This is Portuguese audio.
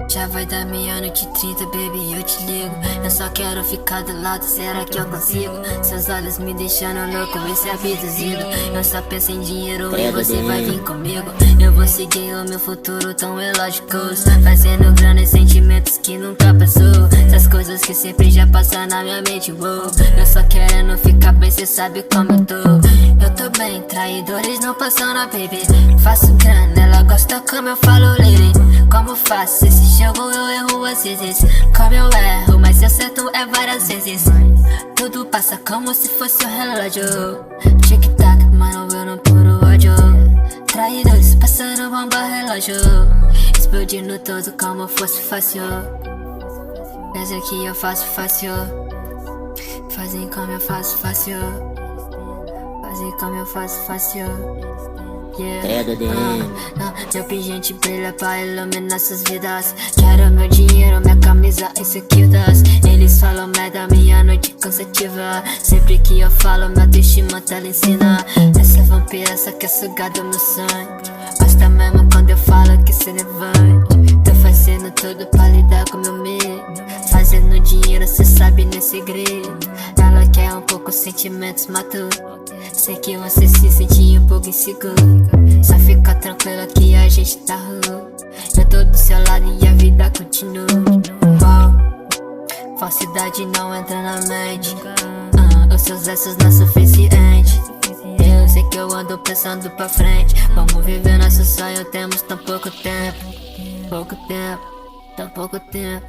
Já vai dar meia-noite 30, baby, eu te ligo. Eu só quero ficar do lado, será que eu consigo? Seus olhos me deixando louco, esse é abduzido. Eu só penso em dinheiro e você vai vir comigo. Eu vou seguir o meu futuro tão ilógico, fazendo grana e sentimentos que nunca passou. Essas coisas que sempre já passam na minha mente, wow. Eu só querendo ficar bem, cê sabe como eu tô. Eu tô bem, traidores não passam na baby. Faço grana, ela gosta como eu falo, lady. Como faço esse jogo, eu erro às vezes. Como eu erro, mas eu acerto é várias vezes. Tudo passa como se fosse um relógio. Tic-tac, mano, eu não puro ódio. Traidores passando bomba relógio, explodindo todo como fosse fácil. Mas aqui eu faço fácil. Fazem como eu faço fácil. Fazem como eu faço fácil. Meu pingente brilha pra iluminar suas vidas. Quero meu dinheiro, minha camisa e skills. Eles falam merda, minha noite cansativa. Sempre que eu falo, minha autoestima ela ensina. Essa vampira só quer sugar do meu sangue. Basta mesmo quando eu falo que se levante. Tô fazendo tudo pra lidar com meu medo. Fazendo dinheiro, cê sabe, nem segredo. Ela quer um pouco sentimentos maturos. Sei que você se sente um pouco inseguro. Só fica tranquila que a gente tá ruim. Eu tô do seu lado e a vida continua. Falsidade não entra na mente. Os seus versos não são suficientes. Eu sei que eu ando pensando pra frente. Vamos viver nosso sonho, temos tão pouco tempo. Pouco tempo, tão pouco tempo.